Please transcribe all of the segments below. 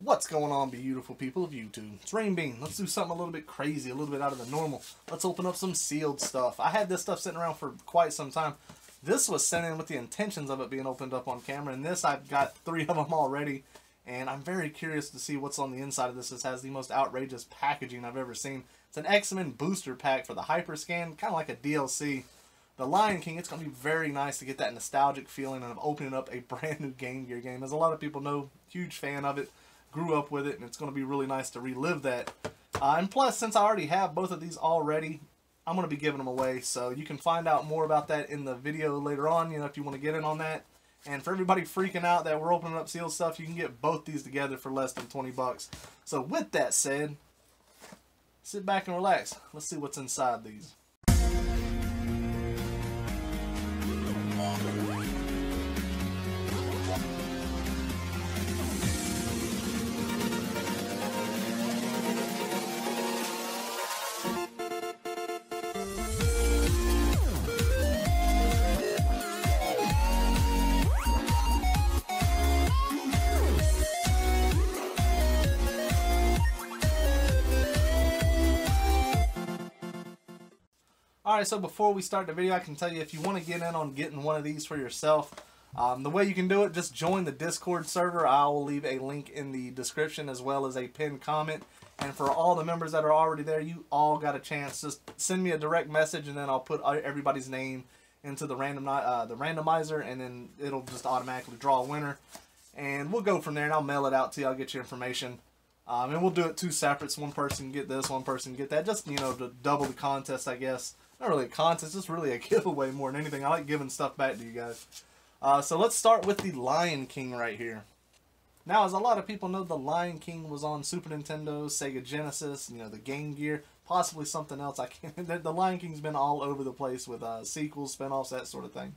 What's going on, beautiful people of YouTube? It's Renebean. Let's do something a little bit crazy, a little bit out of the normal. Let's open up some sealed stuff. I had this stuff sitting around for quite some time. This was sent in with the intentions of it being opened up on camera, and this I've got 3 of them already, and I'm very curious to see what's on the inside of this. This has the most outrageous packaging I've ever seen. It's an X-Men booster pack for the Hyperscan, kind of like a DLC. The Lion King, it's going to be very nice to get that nostalgic feeling of opening up a brand new Game Gear game. As a lot of people know, huge fan of it. Grew up with it, and it's going to be really nice to relive that. And plus, since I already have both of these already, I'm going to be giving them away. So you can find out more about that in the video later on, if you want to get in on that. And for everybody freaking out that we're opening up sealed stuff, you can get both these together for less than 20 bucks. So with that said, sit back and relax. Let's see what's inside these. Alright, so before we start the video, I can tell you if you want to get in on getting one of these for yourself, the way you can do it, just join the Discord server. I will leave a link in the description as well as a pinned comment. And for all the members that are already there, you all got a chance. Just send me a direct message, and then I'll put everybody's name into the randomizer, and then it'll just automatically draw a winner. And we'll go from there, and I'll mail it out to you. I'll get your information. And we'll do it 2 separates. One person can get this, one person can get that. Just, to double the contest, I guess. Not really a contest, just really a giveaway more than anything. I like giving stuff back to you guys. So let's start with the Lion King right here. Now, as a lot of people know, the Lion King was on Super Nintendo, Sega Genesis, the Game Gear, possibly something else. The Lion King's been all over the place with sequels, spinoffs, that sort of thing.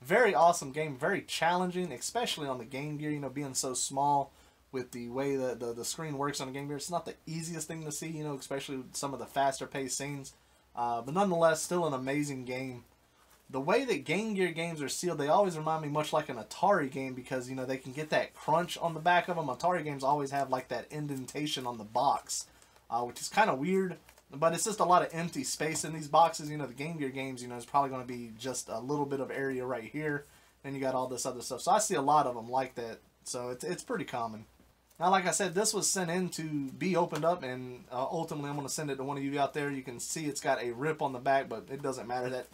Very awesome game, very challenging, especially on the Game Gear, being so small with the way that the screen works on a Game Gear. It's not the easiest thing to see, especially with some of the faster paced scenes. But nonetheless, still an amazing game. The way that Game Gear games are sealed, they always remind me much like an Atari game because, they can get that crunch on the back of them. Atari games always have like that indentation on the box, which is kind of weird. But it's just a lot of empty space in these boxes. The Game Gear games, is probably going to be just a little bit of area right here. And you got all this other stuff. So I see a lot of them like that. So it's pretty common. Now, like I said, this was sent in to be opened up, and ultimately I'm going to send it to one of you out there. You can see it's got a rip on the back, but it doesn't matter. That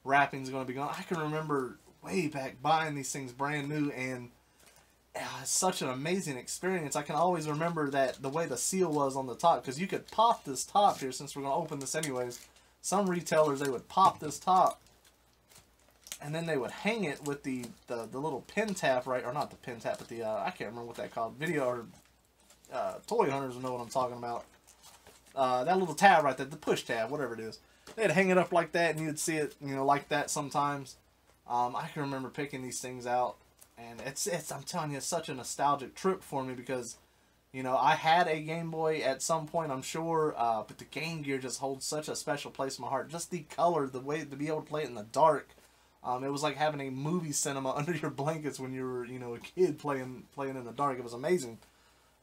wrapping's going to be gone. I can remember way back buying these things brand new, and it's such an amazing experience. I can always remember the way the seal was on the top, because you could pop this top here, since we're going to open this anyways. Some retailers, they would pop this top, and then they would hang it with the little pin tab, right? Or not the pin tab, but the, I can't remember what that called. Video or toy hunters will know what I'm talking about. That little tab right there, the push tab, whatever it is. They'd hang it up like that, and you'd see it, like that sometimes. I can remember picking these things out, and I'm telling you, it's such a nostalgic trip for me because, I had a Game Boy at some point, I'm sure, but the Game Gear just holds such a special place in my heart. Just the color, the way to be able to play it in the dark. It was like having a movie cinema under your blankets when you were, a kid playing in the dark. It was amazing.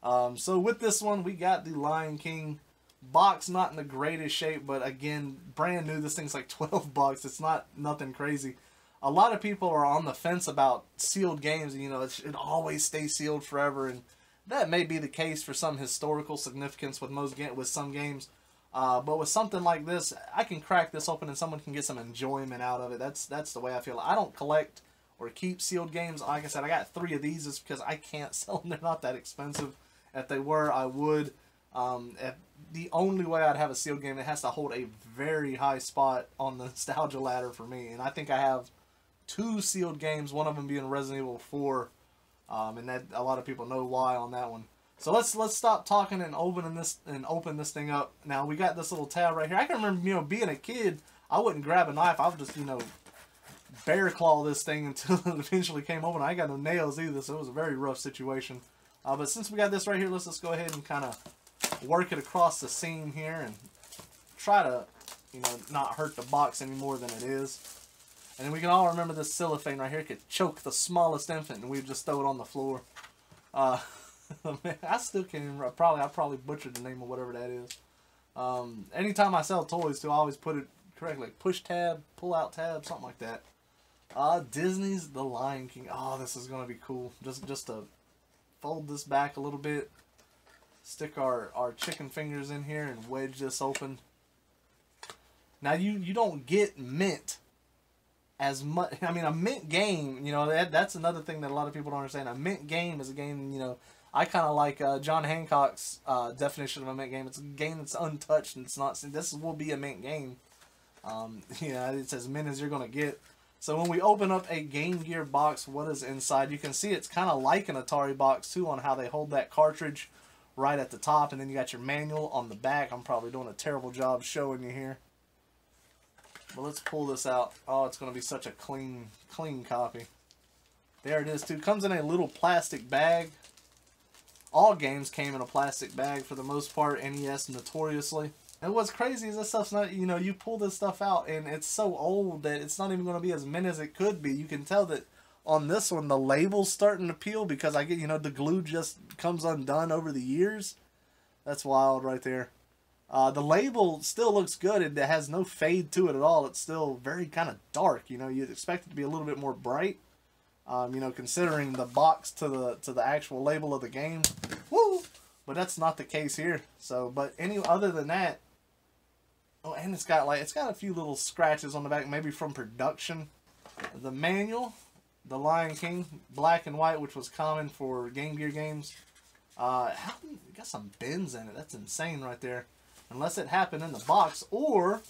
So with this one, we got the Lion King box, not in the greatest shape, but again, brand new. This thing's like 12 bucks. It's nothing crazy. A lot of people are on the fence about sealed games. It always stays sealed forever, and that may be the case for some historical significance with some games. But with something like this, I can crack this open and someone can get some enjoyment out of it. That's the way I feel. I don't collect or keep sealed games. Like I said, I got 3 of these just because I can't sell them. They're not that expensive. If they were, I would. The only way I'd have a sealed game, it has to hold a very high spot on the nostalgia ladder for me. And I think I have 2 sealed games, one of them being Resident Evil 4. And that a lot of people know why on that one. So let's stop talking and open this thing up. Now we got this little tab right here. I can remember, being a kid, I wouldn't grab a knife. I would just, bear claw this thing until it eventually came open. I ain't got no nails either, so it was a very rough situation. But since we got this right here, let's just go ahead and kind of work it across the seam here and try to, not hurt the box any more than it is. And then we can all remember this cellophane right here. It could choke the smallest infant, and we'd just throw it on the floor. Man, I still can't even, I probably butchered the name of whatever that is. Anytime I sell toys too, I always put it correctly. Like push tab, pull out tab, something like that. Disney's The Lion King. Oh, this is gonna be cool. Just to fold this back a little bit, stick our chicken fingers in here and wedge this open. Now you don't get mint as much. I mean, a mint game, you know, that's another thing that a lot of people don't understand. A mint game is a game, you know, I kind of like John Hancock's definition of a mint game. It's a game that's untouched and it's not. This will be a mint game. You know, it's as mint as you're gonna get. So when we open up a Game Gear box, what is inside? You can see it's kind of like an Atari box too on how they hold that cartridge right at the top, and then you got your manual on the back. I'm probably doing a terrible job showing you here. But let's pull this out. Oh, it's going to be such a clean copy. There it is too. Comes in a little plastic bag. All games came in a plastic bag for the most part. NES notoriously. And what's crazy is this stuff's not, you know, you pull this stuff out and it's so old that it's not even going to be as mint as it could be. You can tell that on this one the label's starting to peel because I get, you know, the glue just comes undone over the years. That's wild right there. The label still looks good. It has no fade to it at all. It's still very kind of dark. You know, you'd expect it to be a little bit more bright. You know, considering the box to the actual label of the game. Woo! But that's not the case here. So, but other than that, oh, and it's got a few little scratches on the back, maybe from production. The manual, The Lion King, black and white, which was common for Game Gear games. Got some bends in it. That's insane right there. Unless it happened in the box, or,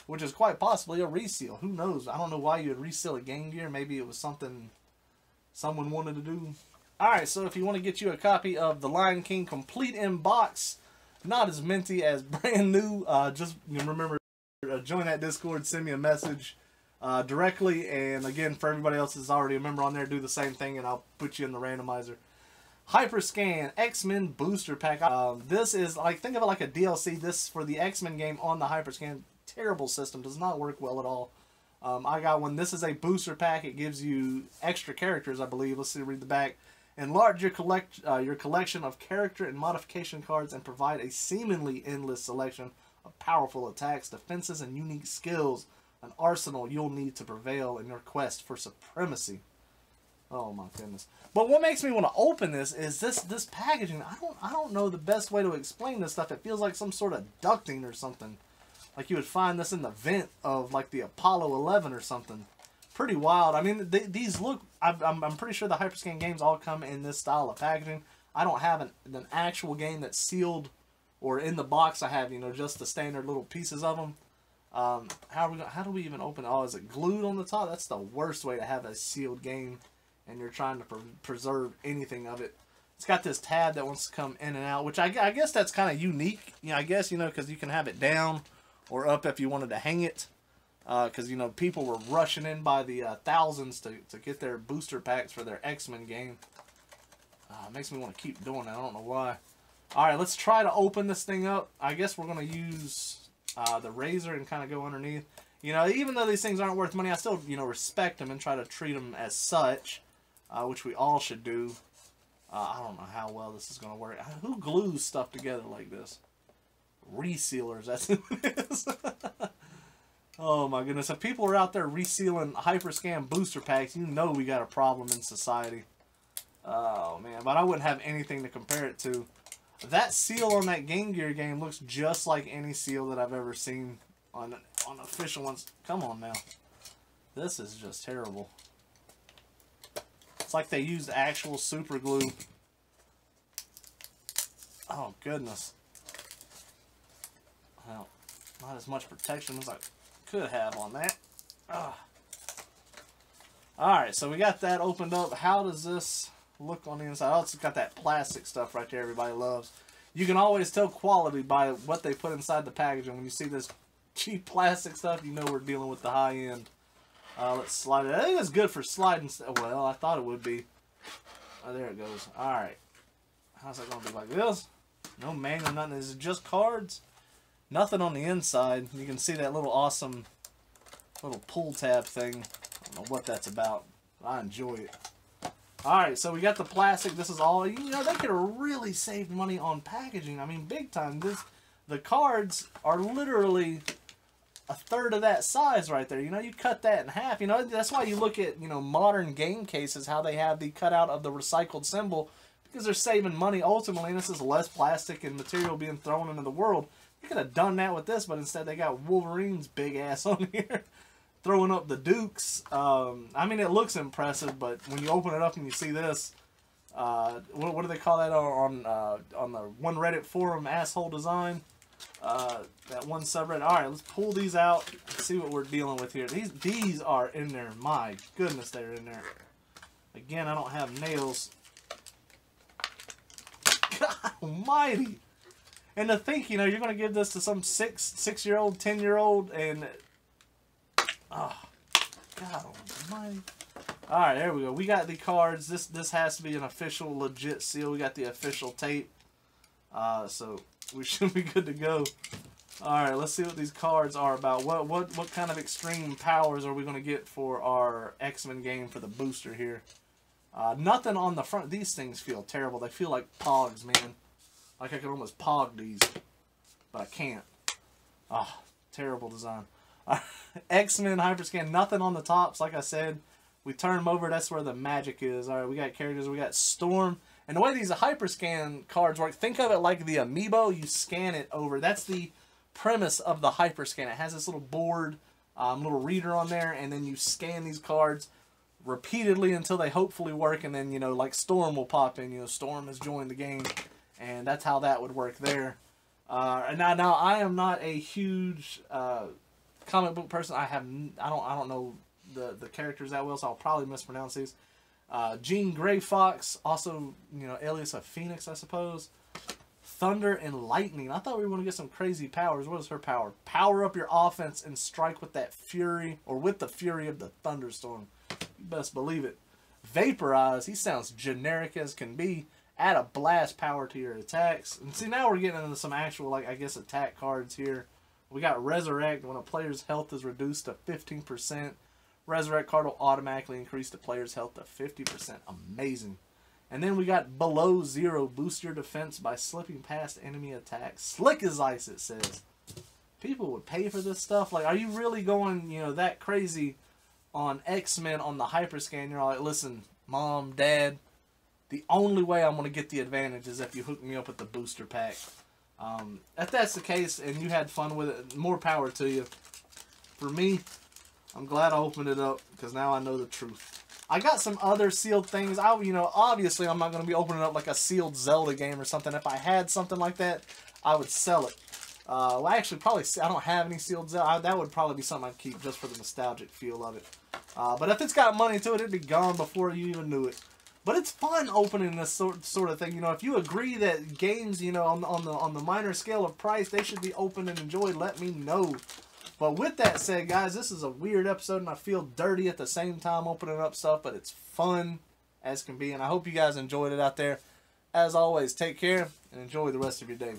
which is quite possibly a reseal. Who knows? I don't know why you would reseal a Game Gear. Maybe it was something someone wanted to do. Alright, so if you want to get you a copy of The Lion King complete in box, not as minty as brand new, just remember, join that Discord, send me a message directly, and again, for everybody else that's already a member on there, do the same thing, and I'll put you in the randomizer. Hyperscan X-Men Booster Pack. This is, like, think of it like a DLC. This for the X-Men game on the Hyperscan. Terrible system. Does not work well at all. I got one. This is a booster pack. It gives you extra characters, I believe. Let's see, read the back. Enlarge your collection of character and modification cards and provide a seemingly endless selection of powerful attacks, defenses, and unique skills. An arsenal you'll need to prevail in your quest for supremacy. Oh my goodness. But what makes me want to open this is this packaging. I don't know the best way to explain this stuff. It feels like some sort of ducting or something. Like you would find this in the vent of like the Apollo 11 or something. Pretty wild. I mean, these look, I'm pretty sure the Hyperscan games all come in this style of packaging. I don't have an actual game that's sealed or in the box. I have, you know, just the standard little pieces of them. How do we even open it? Oh, is it glued on the top? That's the worst way to have a sealed game and you're trying to preserve anything of it. It's got this tab that wants to come in and out, which I guess that's kind of unique. You know, I guess, you know, because you can have it down or up if you wanted to hang it. Because, you know, people were rushing in by the thousands to get their booster packs for their X-Men game. It makes me want to keep doing it. I don't know why. Alright, let's try to open this thing up. I guess we're going to use the razor and kind of go underneath. You know, even though these things aren't worth money, I still, you know, respect them and try to treat them as such. Which we all should do. I don't know how well this is going to work. Who glues stuff together like this? Resealers, that's who it is. Oh my goodness. If people are out there resealing Hyperscan booster packs, you know we got a problem in society. Oh man, but I wouldn't have anything to compare it to. That seal on that Game Gear game looks just like any seal that I've ever seen on official ones. Come on now. This is just terrible. It's like they used actual super glue. Oh goodness. Well, not as much protection as I could have on that. Alright, so we got that opened up. How does this look on the inside? Oh, it's got that plastic stuff right there everybody loves. You can always tell quality by what they put inside the packaging. When you see this cheap plastic stuff, you know we're dealing with the high end. Let's slide it. I think it's good for sliding. Well, I thought it would be. Oh, there it goes. Alright. How's that going to be like this? No manual, nothing. Is it just cards? Nothing on the inside. You can see that little awesome little pull tab thing. I don't know what that's about. I enjoy it. Alright, so we got the plastic. This is all, you know, they could have really saved money on packaging. I mean, big time. The cards are literally a third of that size right there. You know, you cut that in half. You know, that's why you look at, you know, modern game cases, how they have the cutout of the recycled symbol, because they're saving money ultimately, and this is less plastic and material being thrown into the world. You could have done that with this, but instead they got Wolverine's big ass on here, throwing up the Dukes. I mean, it looks impressive, but when you open it up and you see this, what do they call that on the one Reddit forum, asshole design? That one subreddit. Alright, let's pull these out and see what we're dealing with here. These are in there. My goodness, they're in there. Again, I don't have nails. God almighty. And to think, you know, you're going to give this to some 6-year-old, 10-year-old, and... Oh, God almighty. Alright, there we go. We got the cards. This has to be an official, legit seal. We got the official tape. So... we should be good to go. Alright, let's see what these cards are about. What kind of extreme powers are we going to get for our X-Men game for the booster here? Nothing on the front. These things feel terrible. They feel like pogs, man. Like I could almost pog these. But I can't. Oh, terrible design. X-Men, Hyperscan, nothing on the tops. Like I said, we turn them over. That's where the magic is. Alright, we got characters. We got Storm. And the way these Hyperscan cards work, think of it like the Amiibo. You scan it over. That's the premise of the Hyperscan. It has this little board, little reader on there, and then you scan these cards repeatedly until they hopefully work, and then, you know, like Storm will pop in. You know, Storm has joined the game, and that's how that would work there. And now I am not a huge comic book person. I don't know the characters that well, so I'll probably mispronounce these. Jean Grey Fox, also, you know, alias of Phoenix, I suppose. Thunder and Lightning. I thought we were going to get some crazy powers. What is her power? Power up your offense and strike with that fury, or with the fury of the thunderstorm. You best believe it. Vaporize. He sounds generic as can be. Add a blast power to your attacks. And see, now we're getting into some actual, like, I guess, attack cards here. We got Resurrect. When a player's health is reduced to 15%. Resurrect card will automatically increase the player's health to 50%. Amazing. And then we got Below Zero. Boost your defense by slipping past enemy attacks. Slick as ice, it says. People would pay for this stuff. Like, are you really going, you know, that crazy on X-Men on the Hyperscan? You're like, listen, Mom, Dad, the only way I'm going to get the advantage is if you hook me up with the booster pack. If that's the case and you had fun with it, more power to you. For me, I'm glad I opened it up, because now I know the truth. I got some other sealed things. You know, obviously I'm not going to be opening up like a sealed Zelda game or something. If I had something like that, I would sell it. Well, actually, probably, I don't have any sealed Zelda. That would probably be something I'd keep just for the nostalgic feel of it. But if it's got money to it, it'd be gone before you even knew it. But it's fun opening this sort of thing. You know, if you agree that games, you know, on the minor scale of price, they should be open and enjoyed, let me know. But with that said, guys, this is a weird episode, and I feel dirty at the same time opening up stuff, but it's fun as can be, and I hope you guys enjoyed it out there. As always, take care, and enjoy the rest of your day.